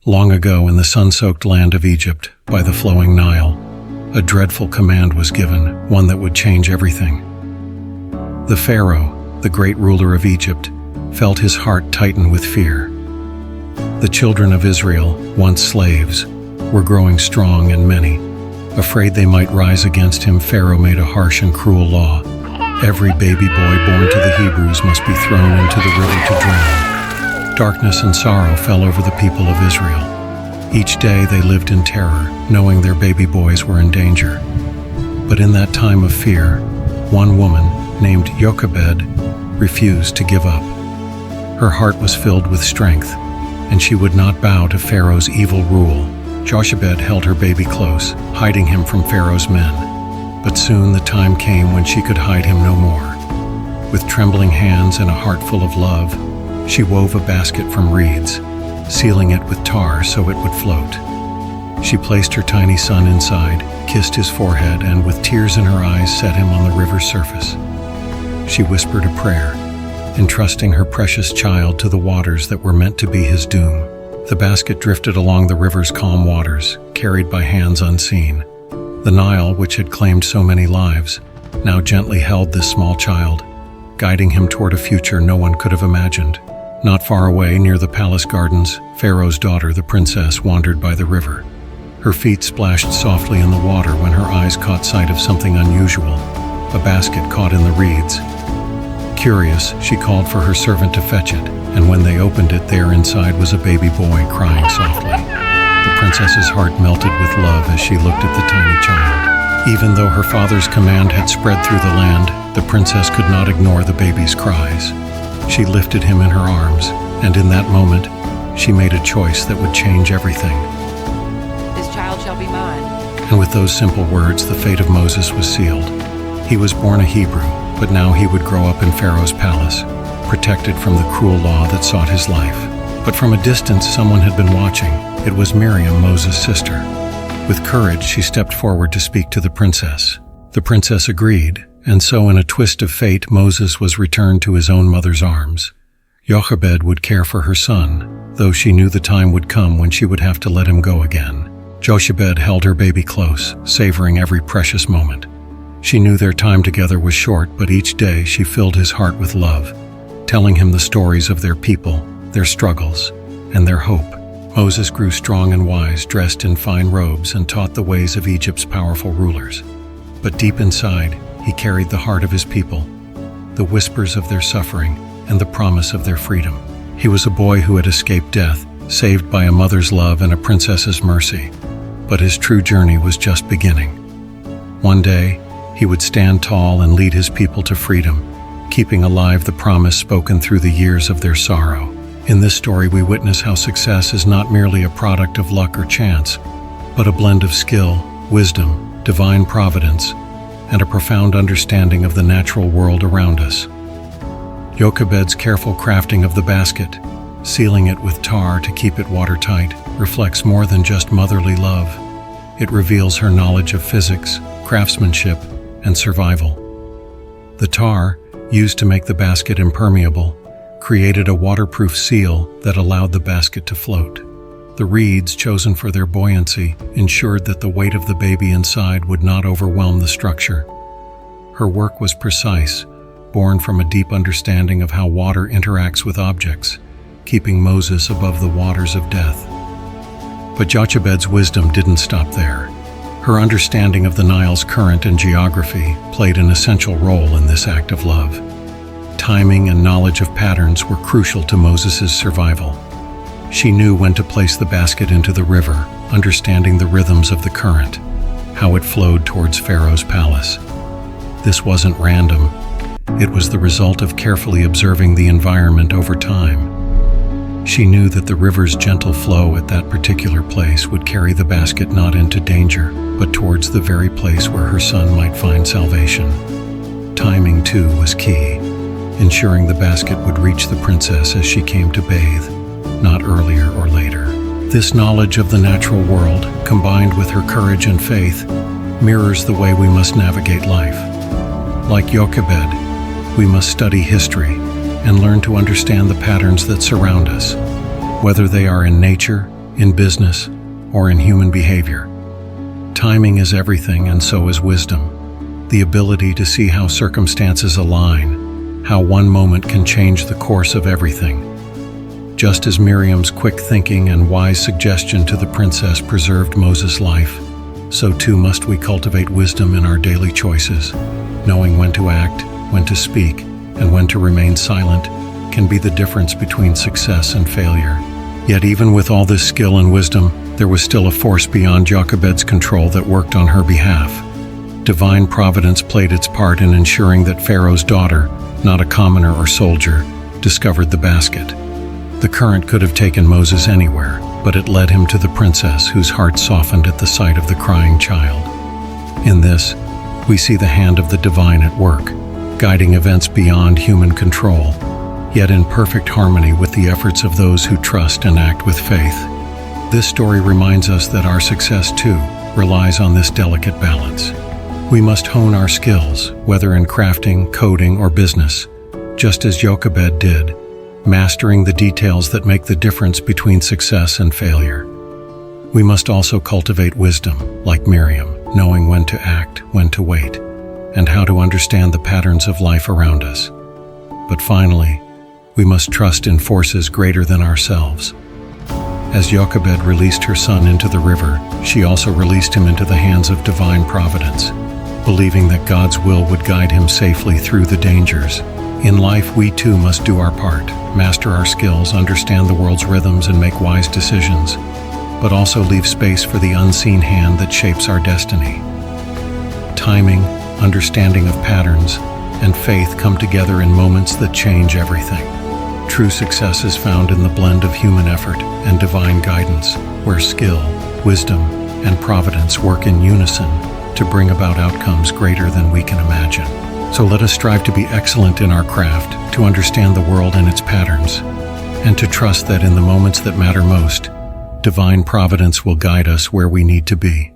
Long ago in the sun-soaked land of Egypt, by the flowing Nile, a dreadful command was given, one that would change everything. The Pharaoh, the great ruler of Egypt, felt his heart tighten with fear. The children of Israel, once slaves, were growing strong and many. Afraid they might rise against him, Pharaoh made a harsh and cruel law. Every baby boy born to the Hebrews must be thrown into the river to drown. Darkness and sorrow fell over the people of Israel. Each day they lived in terror, knowing their baby boys were in danger. But in that time of fear, one woman, named Jochebed, refused to give up. Her heart was filled with strength, and she would not bow to Pharaoh's evil rule. Jochebed held her baby close, hiding him from Pharaoh's men. But soon the time came when she could hide him no more. With trembling hands and a heart full of love, she wove a basket from reeds, sealing it with tar so it would float. She placed her tiny son inside, kissed his forehead, and with tears in her eyes set him on the river's surface. She whispered a prayer, entrusting her precious child to the waters that were meant to be his doom. The basket drifted along the river's calm waters, carried by hands unseen. The Nile, which had claimed so many lives, now gently held this small child, guiding him toward a future no one could have imagined. Not far away, near the palace gardens, Pharaoh's daughter, the princess, wandered by the river. Her feet splashed softly in the water when her eyes caught sight of something unusual, a basket caught in the reeds. Curious, she called for her servant to fetch it, and when they opened it, there inside was a baby boy crying softly. The princess's heart melted with love as she looked at the tiny child. Even though her father's command had spread through the land, the princess could not ignore the baby's cries. She lifted him in her arms, and in that moment, she made a choice that would change everything. This child shall be mine. And with those simple words, the fate of Moses was sealed. He was born a Hebrew, but now he would grow up in Pharaoh's palace, protected from the cruel law that sought his life. But from a distance, someone had been watching. It was Miriam, Moses' sister. With courage, she stepped forward to speak to the princess. The princess agreed, and so in a twist of fate, Moses was returned to his own mother's arms. Jochebed would care for her son, though she knew the time would come when she would have to let him go again. Jochebed held her baby close, savoring every precious moment. She knew their time together was short, but each day she filled his heart with love, telling him the stories of their people, their struggles, and their hope. Moses grew strong and wise, dressed in fine robes, and taught the ways of Egypt's powerful rulers. But deep inside, he carried the heart of his people, the whispers of their suffering, and the promise of their freedom. He was a boy who had escaped death, saved by a mother's love and a princess's mercy. But his true journey was just beginning. One day, he would stand tall and lead his people to freedom, keeping alive the promise spoken through the years of their sorrow. In this story, we witness how success is not merely a product of luck or chance, but a blend of skill, wisdom, divine providence, and a profound understanding of the natural world around us. Jochebed's careful crafting of the basket, sealing it with tar to keep it watertight, reflects more than just motherly love. It reveals her knowledge of physics, craftsmanship, and survival. The tar, used to make the basket impermeable, created a waterproof seal that allowed the basket to float. The reeds, chosen for their buoyancy, ensured that the weight of the baby inside would not overwhelm the structure. Her work was precise, born from a deep understanding of how water interacts with objects, keeping Moses above the waters of death. But Jochebed's wisdom didn't stop there. Her understanding of the Nile's current and geography played an essential role in this act of love. Timing and knowledge of patterns were crucial to Moses' survival. She knew when to place the basket into the river, understanding the rhythms of the current, how it flowed towards Pharaoh's palace. This wasn't random. It was the result of carefully observing the environment over time. She knew that the river's gentle flow at that particular place would carry the basket not into danger, but towards the very place where her son might find salvation. Timing, too, was key, ensuring the basket would reach the princess as she came to bathe, not earlier or later. This knowledge of the natural world, combined with her courage and faith, mirrors the way we must navigate life. Like Jochebed, we must study history and learn to understand the patterns that surround us, whether they are in nature, in business, or in human behavior. Timing is everything, and so is wisdom. The ability to see how circumstances align, how one moment can change the course of everything. Just as Miriam's quick thinking and wise suggestion to the princess preserved Moses' life, so too must we cultivate wisdom in our daily choices. Knowing when to act, when to speak, and when to remain silent can be the difference between success and failure. Yet even with all this skill and wisdom, there was still a force beyond Jochebed's control that worked on her behalf. Divine providence played its part in ensuring that Pharaoh's daughter, not a commoner or soldier, discovered the basket. The current could have taken Moses anywhere, but it led him to the princess, whose heart softened at the sight of the crying child. In this, we see the hand of the divine at work, guiding events beyond human control, yet in perfect harmony with the efforts of those who trust and act with faith. This story reminds us that our success, too, relies on this delicate balance. We must hone our skills, whether in crafting, coding, or business, just as Jochebed did, mastering the details that make the difference between success and failure. We must also cultivate wisdom, like Miriam, knowing when to act, when to wait, and how to understand the patterns of life around us. But finally, we must trust in forces greater than ourselves. As Jochebed released her son into the river, she also released him into the hands of divine providence, believing that God's will would guide him safely through the dangers. In life, we too must do our part, master our skills, understand the world's rhythms, and make wise decisions, but also leave space for the unseen hand that shapes our destiny. Timing, understanding of patterns, and faith come together in moments that change everything. True success is found in the blend of human effort and divine guidance, where skill, wisdom, and providence work in unison to bring about outcomes greater than we can imagine. So let us strive to be excellent in our craft, to understand the world and its patterns, and to trust that in the moments that matter most, divine providence will guide us where we need to be.